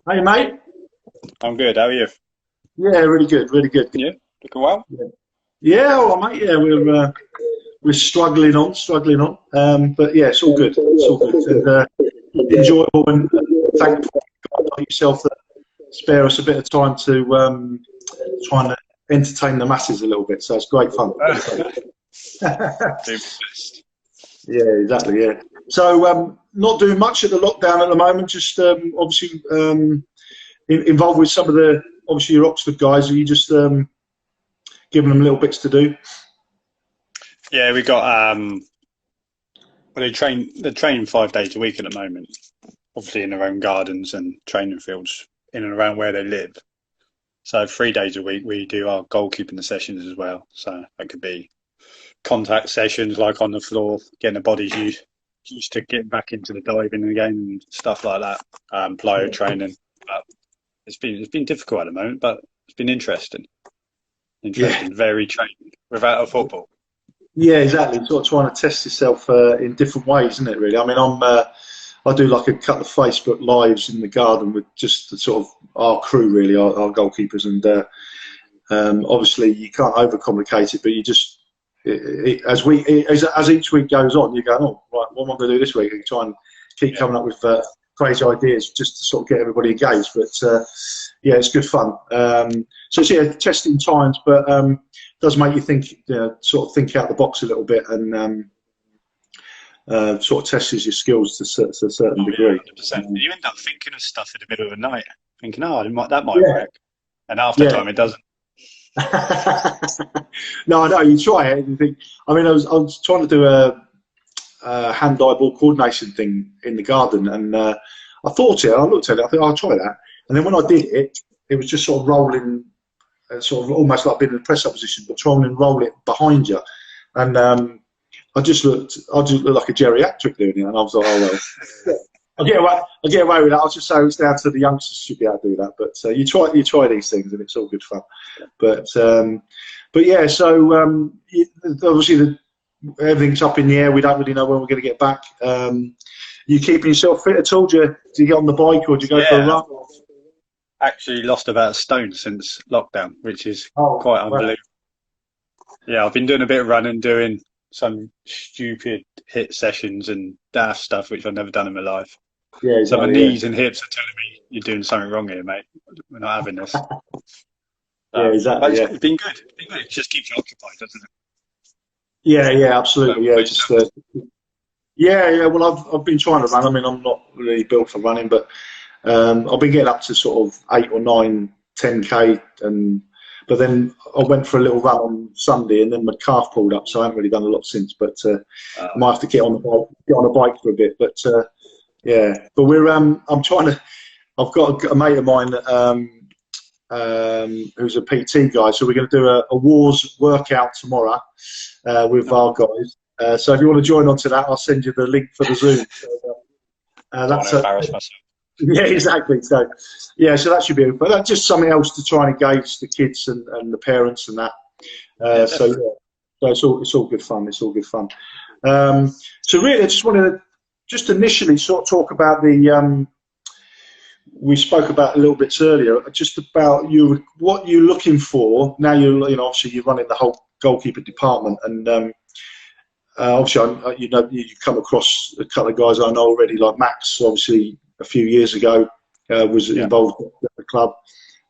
Hey, mate. I'm good. How are you? Yeah, really good, really good. Yeah, looking well. Yeah, all right, mate. Yeah, we're struggling on. But yeah, it's all good. It's all good and enjoyable. And thankful like yourself that spare us a bit of time to try and entertain the masses a little bit. So it's great fun. Doing my best. Yeah, exactly. Yeah. So not doing much at the lockdown at the moment. Just obviously involved with some of the obviously your Oxford guys. Are you just giving them little bits to do? Yeah, we got well, they're training 5 days a week at the moment. Obviously in their own gardens and training fields in and around where they live. So 3 days a week we do our goalkeeping sessions as well. So that could be contact sessions like on the floor, getting the bodies used to getting back into the diving again and stuff like that. Plyo training. But it's been difficult at the moment, but it's been interesting. Yeah. Interesting, very training without a football. Yeah, exactly. Sort of trying to test yourself in different ways, isn't it? Really. I mean, I do like a couple of Facebook lives in the garden with just the sort of our crew, really, our goalkeepers, and obviously you can't overcomplicate it, but you just as each week goes on, you go, oh, right, what am I going to do this week? And try and keep Yeah, coming up with crazy ideas just to sort of get everybody engaged. But yeah, it's good fun. So it's, yeah, testing times, but does make you think, sort of think out the box a little bit, and sort of tests your skills to a certain oh yeah, degree. 100%. You end up thinking of stuff in the middle of the night, thinking, oh, that might Yeah, work, and half the yeah. time it doesn't. No, I know you try it and you think. I mean, I was trying to do a hand-eye ball coordination thing in the garden, and I thought it. I looked at it. I thought I'll try that, and then when I did it, it was just sort of rolling, sort of almost like being in a press-up position, but trying and roll it behind you, and I just looked like a geriatric doing it, and I was like, oh well. I get away with that. I'll just say it's down to the youngsters should be able to do that. But you try these things, and it's all good fun. But yeah. So obviously everything's up in the air. We don't really know when we're going to get back. You keeping yourself fit at all? Do you get on the bike or do you go for a Yeah, run? actually lost about a stone since lockdown, which is Oh, quite well, unbelievable. Yeah, I've been doing a bit of running, doing some stupid hit sessions and daft stuff which I've never done in my life. yeah, So my exactly. Yeah, knees and hips are telling me you're doing something wrong here, mate. We're not having this. yeah, But exactly. it's Yeah, been good. It's been good. It just keeps you occupied, doesn't it? yeah, yeah, So absolutely. what Yeah, about just yourself? yeah, yeah. Well, I've been trying to run. I mean, I'm not really built for running, but I've been getting up to sort of 8 or 9, 10K, and but then I went for a little run on Sunday, and then my calf pulled up, so I haven't really done a lot since. But Uh, I might have to get on a bike for a bit. But yeah, but I'm trying to. I've got a mate of mine who's a PT guy, so we're going to do a Warz workout tomorrow with no, our guys. So if you want to join on to that, I'll send you the link for the Zoom. So, don't want that's to embarrass myself. yeah, exactly. So, yeah, so that should be, but that's just something else to try and engage the kids and the parents and that. Yeah, So, yeah, definitely. so it's all good fun. It's all good fun. So really, I just wanted to just initially sort of talk about we spoke about a little bit earlier, just about what you're looking for. Now obviously you're running the whole goalkeeper department, and obviously you come across a couple of guys I know already, like Max, obviously a few years ago was Yeah. involved at the club,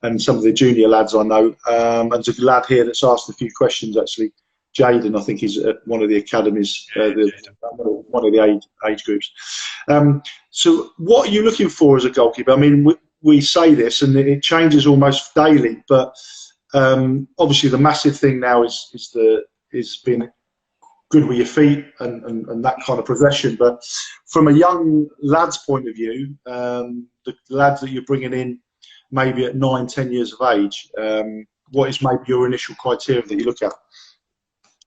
and some of the junior lads I know. And there's a lad here that's asked a few questions actually. Jaden, I think he's at one of the academies, Yeah, one of the age groups. So, what are you looking for as a goalkeeper? I mean, we say this, and it changes almost daily. But obviously, the massive thing now is being good with your feet and that kind of progression. But from a young lad's point of view, the lads that you're bringing in, maybe at 9, 10 years of age, what is maybe your initial criteria that you look at?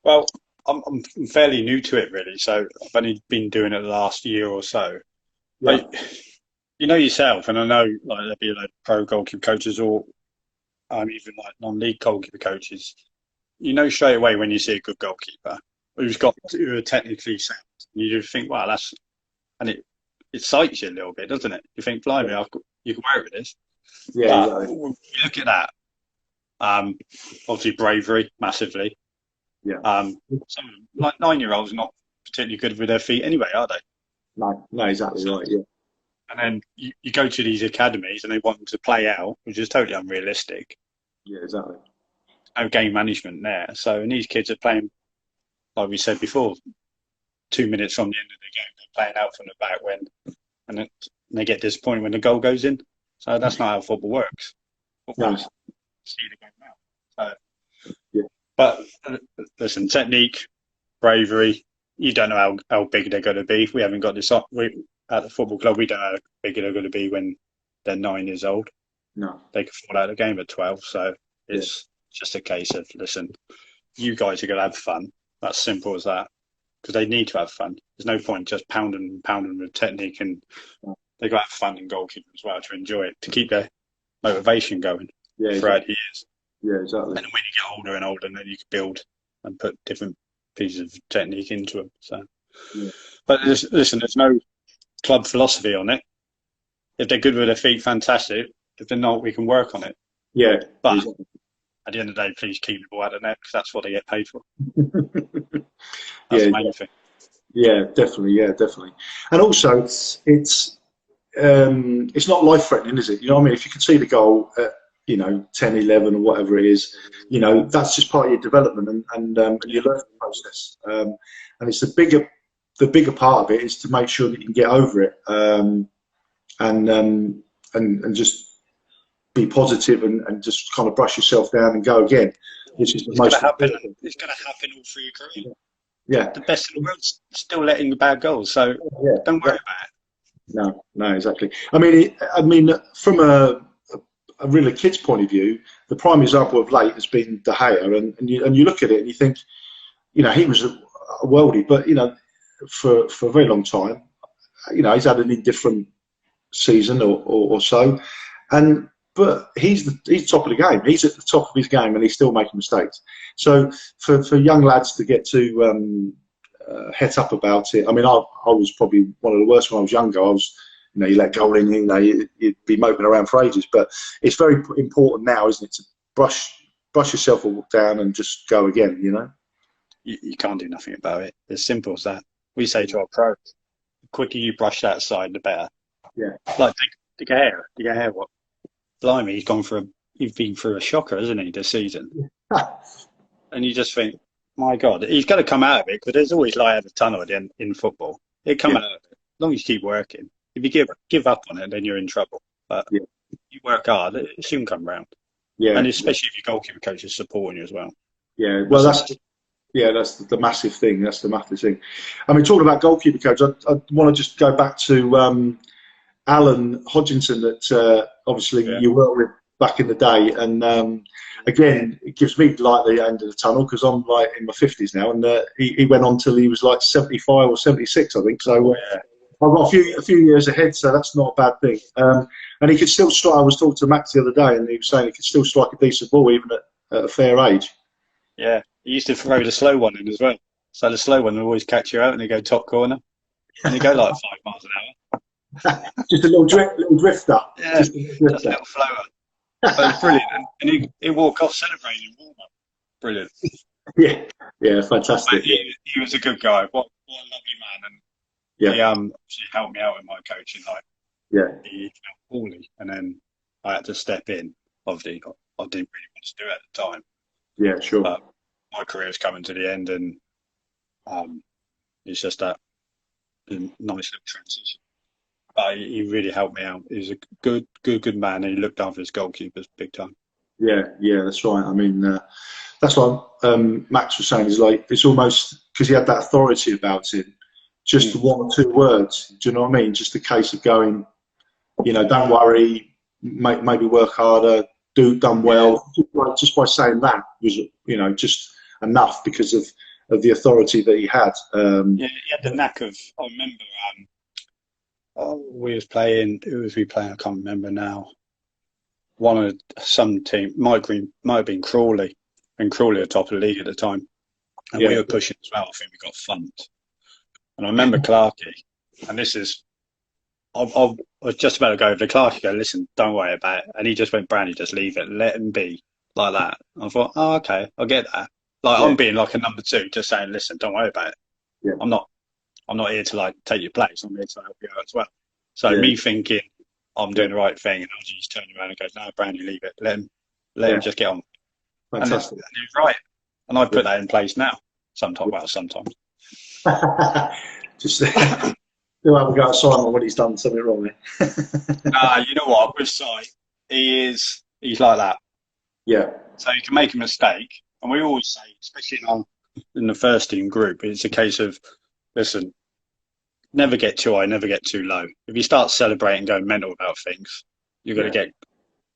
well, I'm fairly new to it really, so I've only been doing it the last year or so. Yeah, But you know yourself, and I know like there'll be like pro goalkeeper coaches or even like non-league goalkeeper coaches. You know straight away when you see a good goalkeeper who are technically sound. You just think, wow, that's and excites you a little bit, doesn't it? You think, blimey, you can work with this. Yeah, But exactly. you look at that. Obviously, bravery massively. Yeah. Some like 9-year-olds are not particularly good with their feet anyway, are they? No, exactly So, right. Yeah. and then you go to these academies and they want them to play out, which is totally unrealistic. Yeah, exactly. No game management there. So, and these kids are playing, like we said before, 2 minutes from the end of the game, they're playing out from the back and they get disappointed when the goal goes in. So that's not how football works. Football No. is see the game out. So, Yeah. but listen, technique, bravery. You don't know how big they're going to be. We haven't got this up. At the football club, we don't know how big they're going to be when they're 9 years old. No. They could fall out of the game at 12. So it's just a case of, listen, you guys are going to have fun. That's simple as that. Because they need to have fun. There's no point just pounding with technique, and they've got to have fun in goalkeeping as well to enjoy it, to keep their motivation going throughout the years. Yeah, exactly. And when you get older and older, then you can build and put different pieces of technique into them. So, but listen, there's no club philosophy on it. If they're good with their feet, fantastic. If they're not, we can work on it. Yeah. But at the end of the day, please keep the ball out of the net, because that's what they get paid for. That's the main thing. Yeah, definitely. Yeah, definitely. And also, it's not life threatening, is it? You know what I mean? If you can see the goal at 10, 11 or whatever it is, that's just part of your development and your learning process. And it's the bigger part of it is to make sure that you can get over it and just be positive and just kind of brush yourself down and go again, which is the most important. It's going to happen all through your career. Yeah. The best in the world's still letting bad goals, so don't worry about it. No, exactly. I mean, from a really kid's point of view, the prime example of late has been De Gea, and you look at it and you think, he was a worldie, but for a very long time, he's had an indifferent season or so, but he's top of the game. He's at the top of his game, and he's still making mistakes. So for young lads to get to het up about it, I mean, I was probably one of the worst when I was younger. I was, you let goal in, you'd be moping around for ages. But it's very important now, isn't it, to brush yourself all down and just go again. You can't do nothing about it. It's simple as that. We say to our pros, the quicker you brush that side, the better. Yeah. Like De Gea, what? Blimey, he's been through a shocker, hasn't he, this season? And you just think, my God, he's got to come out of it, because there's always light at the tunnel at the end in football. He'll come out of it, as long as you keep working. If you give up on it, then you're in trouble. But you work hard, it soon come round. Yeah. And especially if your goalkeeper coach is supporting you as well. Yeah, well, that's the massive thing. That's the massive thing. I mean, talking about goalkeeper coach, I want to just go back to Alan Hodgkinson that obviously you worked with back in the day, and again, it gives me light at the end of the tunnel, because I'm like in my 50s now, and he went on till he was like 75 or 76, I think. So I've got a few years ahead, so that's not a bad thing. And he could still strike. I was talking to Max the other day, and he was saying he could still strike a decent ball even at a fair age. Yeah, he used to throw the slow one in as well. So the slow one would always catch you out, and they go top corner, and they go like 5 miles an hour. Just a little drifter. Yeah, just a little floater. But brilliant. And he'd walk off celebrating in warm-up. Brilliant. Yeah, fantastic. He was a good guy. What a lovely man. And he actually helped me out with my coaching. He felt poorly, and then I had to step in. Obviously, I didn't really want to do it at the time. Yeah, sure. But my career's coming to the end, and it's just that nice little transition. But he really helped me out. He was a good man, and he looked after his goalkeepers big time. Yeah, that's right. I mean, that's what Max was saying. Is like, it's almost because he had that authority about him. Just 1 or 2 words. Do you know what I mean? Just a case of going, don't worry, maybe work harder, done well. Just by saying that was, just enough because of the authority that he had. He had the knack of. I remember. We was playing. Who was we playing? I can't remember now. One of some team might have been Crawley, and Crawley at top of the league at the time, and we were pushing as well. I think we got thumped. And I remember Clarkey, and this is I was just about to go over the class. You go, listen, don't worry about it. And he just went, Brandy, just leave it, let him be like that. I thought, oh, okay, I get that. Like I'm being like a number two, just saying, listen, don't worry about it. Yeah. I'm not here to like take your place. I'm here to help you out as well. So me thinking I'm doing the right thing, and I just turn around and go, no, Brandy, leave it. Let him just get on. Fantastic. And he was right. And I put that in place now. Sometimes. Just still haven't got Simon when he's done something wrong there. You know what? With Si, he's like that. Yeah. So you can make a mistake, and we always say, especially in the first team group, it's a case of, listen, never get too high, never get too low. If you start celebrating, going mental about things, you're going to get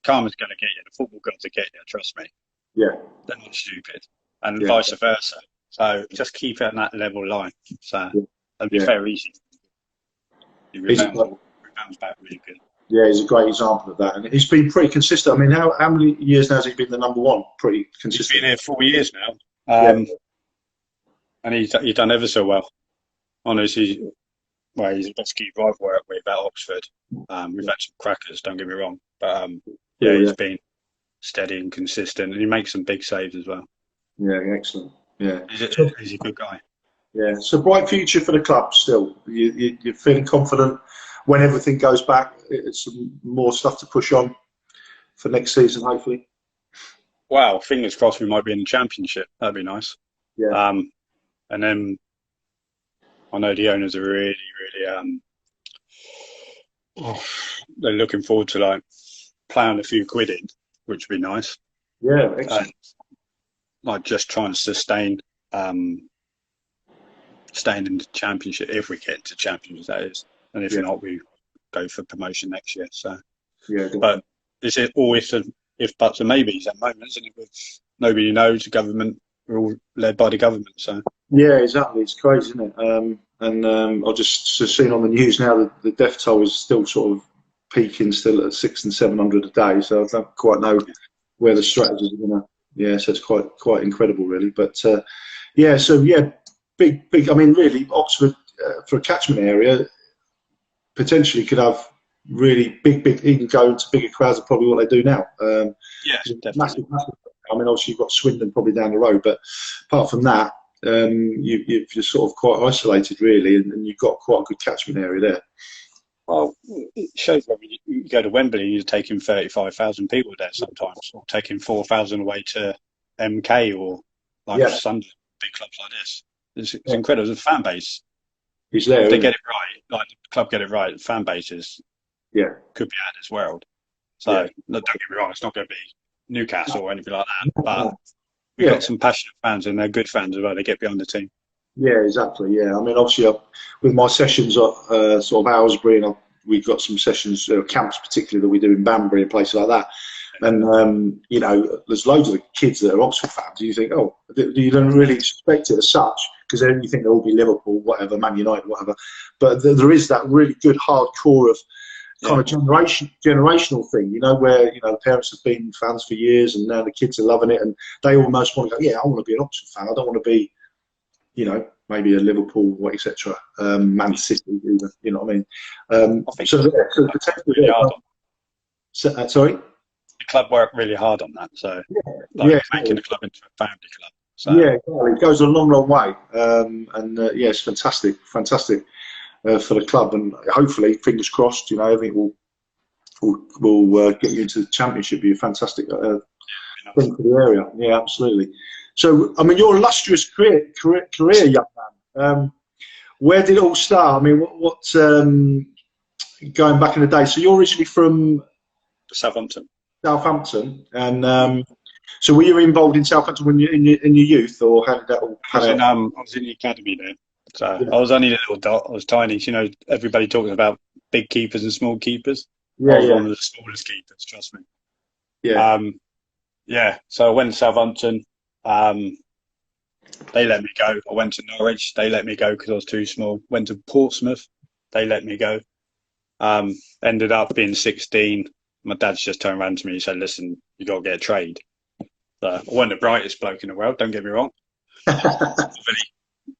karma's going to get you. The football gods will get you. Trust me. Yeah. They're not stupid, and vice versa. So just keep it on that level line. So it'll be very easy. He rebounds back really good. Yeah, he's a great example of that, and he's been pretty consistent. I mean, how many years now has he been the number one? Pretty consistent. He's been here 4 years now, and he's done ever so well. Honestly, he's the best keeper I've worked with at Oxford. We've had some crackers, don't get me wrong, but he's been steady and consistent, and he makes some big saves as well. Yeah, excellent. Yeah, he's a good guy. Yeah, so bright future for the club still. You're feeling confident when everything goes back. It's some more stuff to push on for next season, hopefully. Wow, fingers crossed we might be in the Championship. That'd be nice. Yeah. And then I know the owners are really, really they're looking forward to like playing a few quid in, which would be nice. Yeah, excellent. Like just trying to sustain staying in the Championship if we get into Championship, that is, and if not, we go for promotion next year. So, but this is always if buts and maybes at moments, isn't it? With nobody knows the government, we're all led by the government. So yeah, exactly. It's crazy, isn't it? I've just seen on the news now that the death toll is still sort of peaking, still at 600 and 700 a day. So I don't quite know where the strategies are going to. Yeah, so it's quite incredible, really. But big. I mean, really, Oxford for a catchment area potentially could have really big. Even go into bigger crowds than probably what they do now. Definitely. Massive. I mean, obviously you've got Swindon probably down the road, but apart from that, you're sort of quite isolated, really, and you've got quite a good catchment area there. Well, it shows when you go to Wembley, you're taking 35,000 people there sometimes, or taking 4,000 away to MK or Sunderland, big clubs like this. It's incredible. The fan base. He's there. If they get it right, like the club get it right, the fan bases could be out of this world. So don't get me wrong, it's not going to be Newcastle or anything like that, but we've got some passionate fans, and they're good fans as well. They get behind the team. Yeah, exactly. Yeah, I mean, obviously, with my sessions at sort of Aylesbury, and we've got some sessions, camps particularly that we do in Banbury and places like that. And there's loads of the kids that are Oxford fans. You think, you don't really expect it as such, because then you think they'll all be Liverpool, whatever, Man United, whatever. But there is that really good hardcore of kind of generational thing, where the parents have been fans for years, and now the kids are loving it, and they almost want to go, I want to be an Oxford fan. I don't want to be, maybe a Liverpool, etc. Man City, even, you know what I mean? I think potentially, sorry. The club worked really hard on that, so making the club into a family club. So. Yeah, it goes a long, long way, it's fantastic for the club, and hopefully, fingers crossed, everything will get you into the Championship. Be a fantastic thing for the area. Yeah, absolutely. So, I mean, your illustrious career, young man. Where did it all start? I mean, what going back in the day? So, you're originally from Southampton, and so were you involved in Southampton when you in your youth, or how did that all pan out? I was in the academy there, so I was only a little dot. I was tiny. Everybody talks about big keepers and small keepers. I was one of the smallest keepers. Trust me. So I went to Southampton. They let me go. I went to Norwich. They let me go because I was too small. Went to Portsmouth. They let me go. Ended up being 16. My dad's just turned around to me and said, "Listen, you got to get a trade." So I wasn't the brightest bloke in the world. Don't get me wrong. Really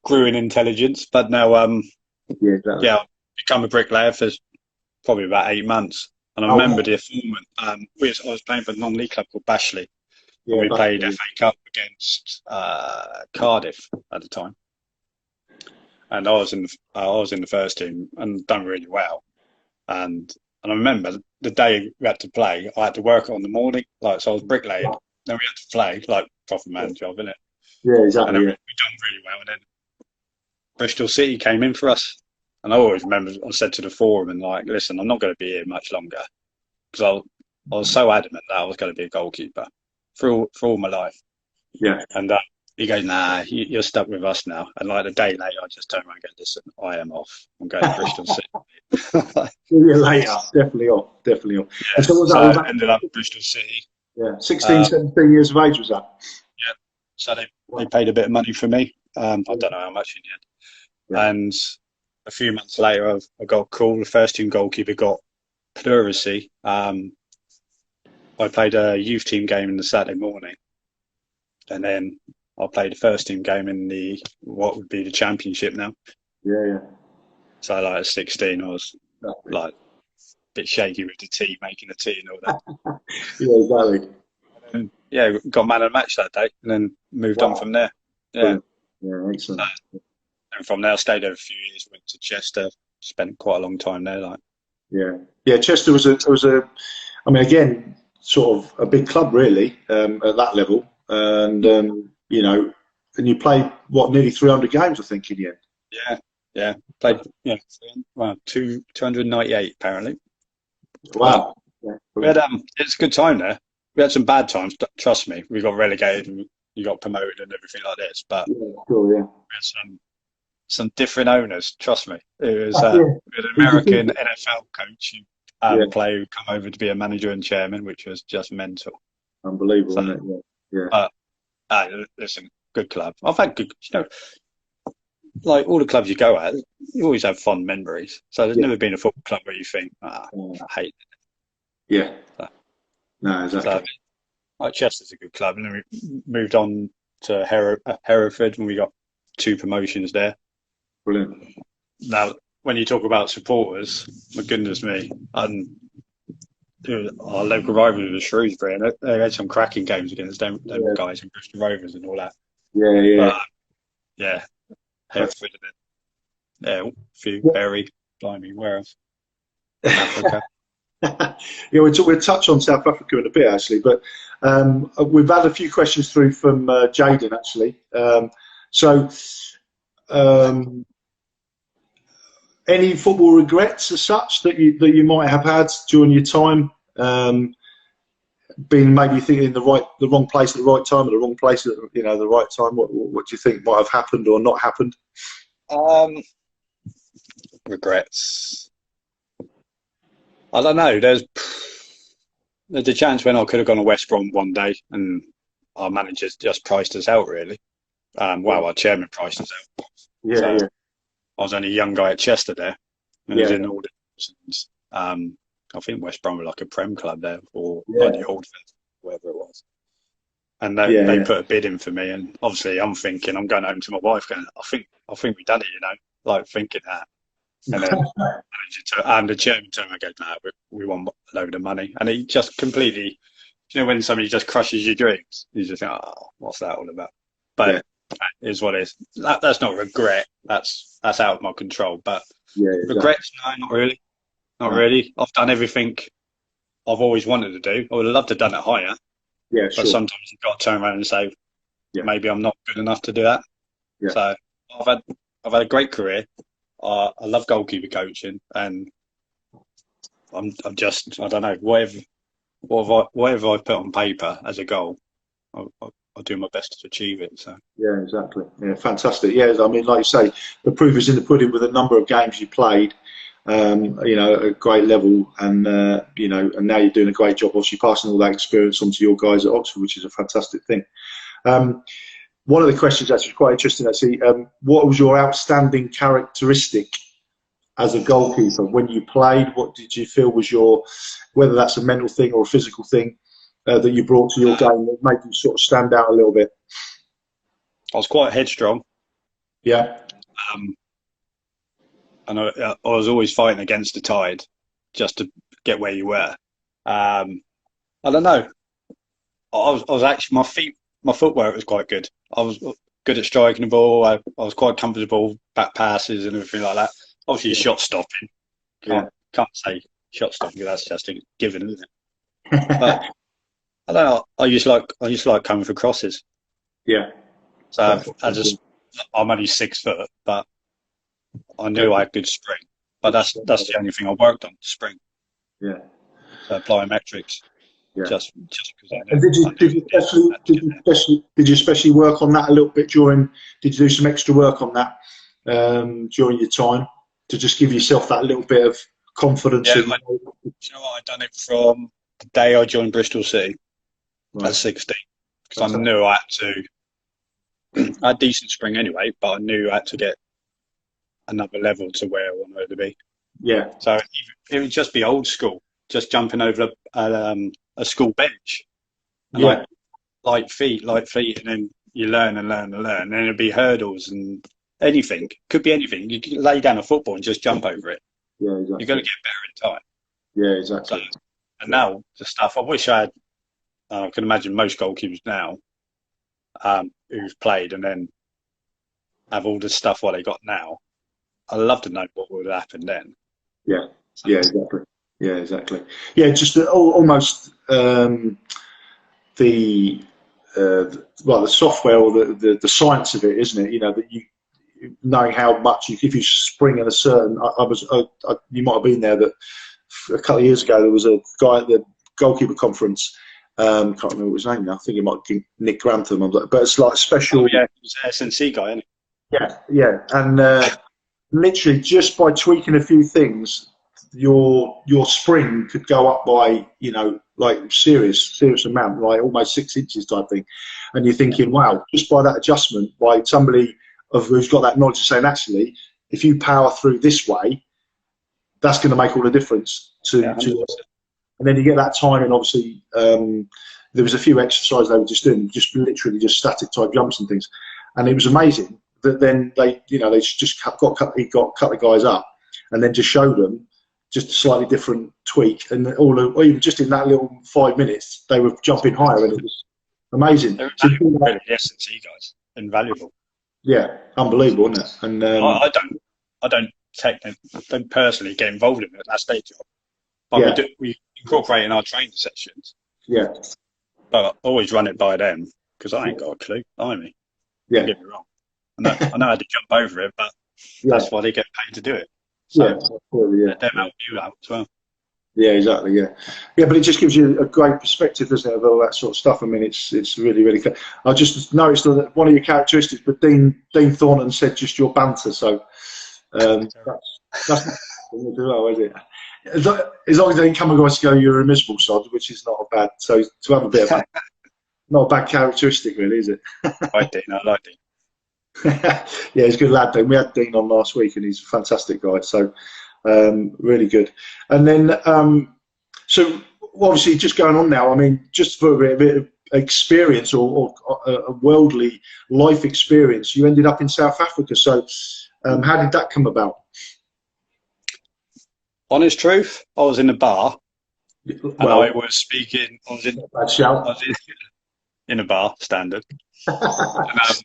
grew in intelligence, but now, I become a bricklayer for probably about 8 months. And I Oh, remember the foreman. I was playing for a non-league club called Bashley, and yeah, we that's played brilliant. FA Cup against Cardiff at the time. And I was in the first team and done really well. And I remember the day we had to play, I had to work on the morning, like so I was bricklaying. Then we had to play, like proper man job, innit? Yeah, And exactly. then we Yeah, done really well. And then Bristol City came in for us. And I always remember I said to the foreman, like, listen, I'm not going to be here much longer because I was so adamant that I was going to be a goalkeeper for all my life. yeah. And he goes, nah, you're stuck with us now. And like the day later, I just turned around and go, listen, I am off. I'm going to Bristol City. See you later. Definitely off. Definitely off. And Yeah, so what was that? so Was I that ended up at Bristol City. yeah, 16, Uh, 17 years of age was that? yeah, so they Wow. paid a bit of money for me. I Yeah, don't know how much in the yeah. end. And a few months later, I got a call. The first team goalkeeper got pleurisy. I played a youth team game in the Saturday morning, and then I played the first team game in the what would be the championship now. Yeah, yeah. So like at 16, I was Exactly. like a bit shaky with the tea, making the tea and all that. Yeah, exactly. And yeah, got man of the match that day, and then moved on Wow. from there. Yeah, Brilliant. Yeah, excellent. and from there, I stayed there a few years. Went to Chester, spent quite a long time there. Like, Yeah. Yeah, Chester was a I mean again, sort of a big club really, at that level. And you know, and you played what, nearly 300 games I think in the end. yeah, yeah, played well 298 apparently, but Wow. Yeah, we had brilliant. it's a good time there. We had some bad times. Trust me, we got relegated and you got promoted and everything like this. But Yeah, sure, yeah. we had some different owners. Trust me, it was Yeah. an Who do you American think? NFL coach Yeah, player who come over to be a manager and chairman, which was just mental. unbelievable, So, isn't it? Yeah. Yeah. but listen, good club. I've had good, like all the clubs you go at, you always have fond memories. So there's Yeah. never been a football club where you think, I hate Yeah. it. No, So, exactly. like Chester's a good club, and then we moved on to Hereford, and we got 2 promotions there. Brilliant. Now, when you talk about supporters, my goodness me, and our local rival was Shrewsbury, and they had some cracking games against them Yeah. guys and Bristol Rovers and all that. Yeah, yeah. But yeah, Hereford and then a few Yeah. Berry, blimey, where else? Africa. Yeah, we'll touch on South Africa in a bit actually, but we've had a few questions through from Jaden actually. So, um, any football regrets as such that you might have had during your time, being maybe thinking in the wrong place at the right time, or the wrong place at the right time? What do you think might have happened or not happened? Um, Regrets. I don't know. There's a chance when I could have gone to West Brom one day, and our managers just priced us out. Really, well, our chairman priced us out. Yeah, So yeah, I was only a young guy at Chester there, and I was yeah, in all the divisions. I think West Brom were like a Prem club there, or like yeah, the old firm, whatever it was. And they yeah, put a bid in for me, and obviously I'm thinking I'm going home to my wife, going, I think we done it, like thinking that. And then and the chairman turned around and goes, no, we want a load of money. And he just completely, when somebody just crushes your dreams, you just think, oh, what's that all about? yeah, But it is what it is. That's not regret. That's out of my control. But yeah, exactly. regrets, no, not really. Not No. really. I've done everything I've always wanted to do. I would have loved to have done it higher. Yeah, But sure. sometimes you've got to turn around and say, Yeah, maybe I'm not good enough to do that. yeah, So I've had a great career. I love goalkeeper coaching, and I'm just, I don't know, whatever I put on paper as a goal, I'll do my best to achieve it. So yeah, exactly. Yeah, fantastic. Yeah, I mean, like you say, the proof is in the pudding with the number of games you played. At a great level, and and now you're doing a great job, obviously passing all that experience on to your guys at Oxford, which is a fantastic thing. One of the questions actually quite interesting. Actually, what was your outstanding characteristic as a goalkeeper when you played? What did you feel was whether that's a mental thing or a physical thing, that you brought to your game that made you sort of stand out a little bit? I was quite headstrong, Yeah, um, and I was always fighting against the tide. just to get where you were. I don't know. I was actually, my footwork was quite good. I was good at striking the ball. I was quite comfortable, back passes and everything like that. Obviously, shot stopping. Can't say shot stopping, that's just a given, isn't it? But I don't know. I used to like coming for crosses. Yeah. So I'm only 6 foot, but I knew I had good spring. But that's the only thing I worked on, spring. Yeah. So plyometrics. Yeah. Just because I And knew. did you especially work on that a little bit during? Did you do some extra work on that during your time to just give yourself that little bit of confidence? Yeah, you know what? I'd done it from the day I joined Bristol City at 16, because I knew I had to. I had decent spring anyway, but I knew I had to get another level to where I wanted to be. Yeah. So it would just be old school, just jumping over a school bench. And Yeah. light feet, and then you learn and learn and learn. And then it'd be hurdles and anything. Could be anything. You can lay down a football and just jump over it. Yeah, exactly. You've got to get better in time. Yeah, exactly. So, and now the stuff, I wish I had, I can imagine most goalkeepers now who've played and then have all the stuff what they got now. I'd love to know what would have happened then. Yeah, yeah, exactly. Yeah, exactly. Yeah, just almost the software or the science of it, isn't it? You know, that you knowing how much if you spring at a certain. You might have been there. That a couple of years ago there was a guy at the goalkeeper conference. Can't remember what his name now. I think it might be Nick Grantham. But it's like a special. Oh, yeah, he's an SNC guy, isn't he? Yeah, yeah, and literally just by tweaking a few things, your spring could go up by, you know, like serious amount, like almost 6 inches type thing. And you're thinking, wow, just by that adjustment, by somebody who's got that knowledge of saying, actually, if you power through this way, that's going to make all the difference to and then you get that time. And obviously there was a few exercises they were just doing, just literally just static type jumps and things, and it was amazing that then they just got a couple of guys up and then just showed them just a slightly different tweak, and or even just in that little 5 minutes they were jumping higher, and it was amazing. They're invaluable, really, the S&C guys, invaluable. Yeah, unbelievable, isn't it? And I don't personally get involved in it. That's their job, but we incorporate in our training sessions. Yeah, but I always run it by them because I ain't got a clue. Don't get me wrong. I know how to jump over it, but that's why they get paid to do it. So let them help you out as well. Yeah, exactly. Yeah, but it just gives you a great perspective, doesn't it, of all that sort of stuff. I mean, it's really, really good. I just noticed that one of your characteristics, but Dean Thornton said just your banter. So that's not do well, is it? As long as they didn't come across to go, you're a miserable sod, which is not a bad. So to have a bit of not a bad characteristic, really, is it? I like Dean. Yeah, he's a good lad. Dean. We had Dean on last week, and he's a fantastic guy. So really good. And then so obviously just going on now. I mean, just for a bit of experience or a worldly life experience, you ended up in South Africa. So how did that come about? Honest truth, I was in a bar, and I was speaking. I was in a bar, standard. And,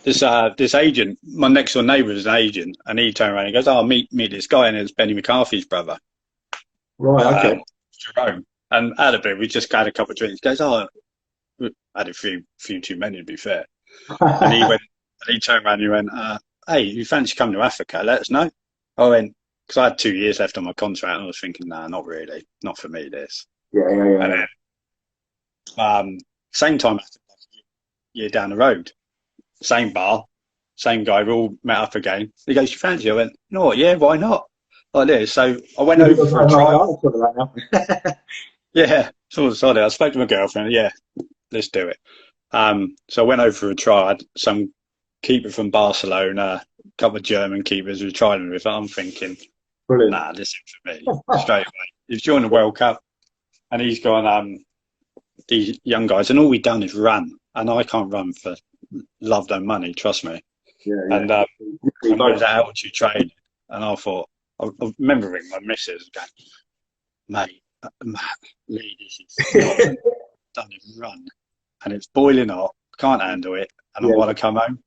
this agent, my next door neighbour is an agent, and he turned around and goes, "Oh, meet this guy," and it's Benny McCarthy's brother. Right, okay. Jerome. And out of it, we just had a couple of drinks. He goes, "Oh," I had a few too many, to be fair. And he turned around and he went, "Hey, you fancy coming to Africa? Let us know." I went, because I had 2 years left on my contract, and I was thinking, nah, not really, not for me, this. Yeah. And then, same time, a year down the road, same bar, same guy, we all met up again. He goes, "You fancy?" I went, "You know what, yeah, why not?" Like this. So I went over for a trial. Yeah, sort of solid. I spoke to my girlfriend, yeah, let's do it. So I went over for a trial. I had some keeper from Barcelona, a couple of German keepers who were trying with it. I'm thinking, brilliant. Nah, this isn't for me. Straight away. He's joined the World Cup, and he's gone, these young guys, and all we've done is run. And I can't run for love no money, trust me. Yeah. And I was at altitude training, and I thought, I remember ringing my missus going, mate, Lee, this is not done in run, and it's boiling hot. I can't handle it, and I want to come home.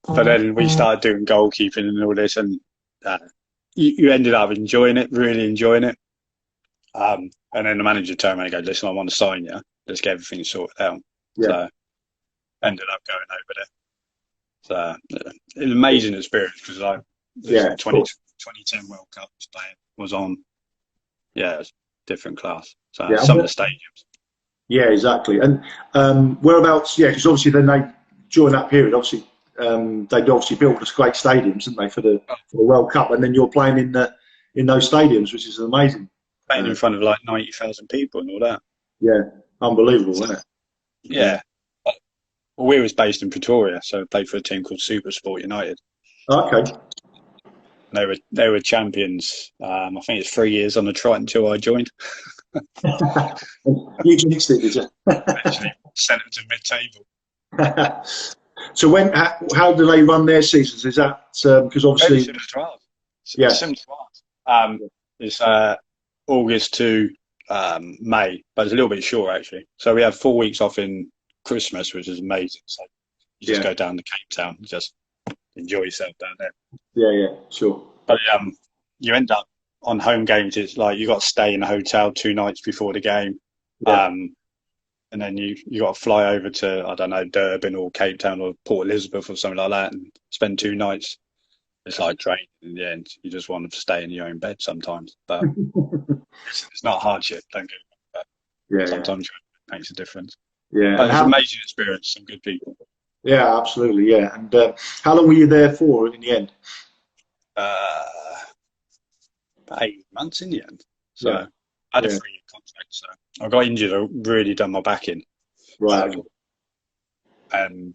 But then we started doing goalkeeping and all this, and you ended up enjoying it, really enjoying it. And then the manager turned around and goes, listen, I want to sign you. Let's get everything sorted out. Yeah. So ended up going over there. So an amazing experience because like 2010 World Cup was on. Yeah, it was different class. So some of the stadiums. Yeah, exactly. And whereabouts? Yeah, because obviously then during that period, obviously they'd obviously built us great stadiums, didn't they, for the World Cup? And then you're playing in those stadiums, which is amazing. Playing in front of like 90,000 people and all that. Yeah, unbelievable, isn't it? Yeah. Well, we was based in Pretoria, so I played for a team called Super Sport United. Okay. They were champions. I think it's 3 years on the trot until I joined. You jinxed it, did you? Actually, sent them to mid-table. So how do they run their seasons? Is that because obviously similar to ours. Similar to ours. It's August to May, but it's a little bit short actually. So we have 4 weeks off in Christmas, which is amazing. So you just go down to Cape Town and just enjoy yourself down there. Yeah, sure. But you end up on home games. It's like you got to stay in a hotel 2 nights before the game, and then you got to fly over to, I don't know, Durban or Cape Town or Port Elizabeth or something like that, and spend 2 nights. It's like training in the end. You just want to stay in your own bed sometimes, but it's not hardship. Don't get it. But sometimes it makes a difference. Yeah, but it's an amazing experience. Some good people. Yeah, absolutely. Yeah, and how long were you there for in the end? About 8 months in the end. So I had a 3-year contract. So I got injured. I really done my back in. Right. And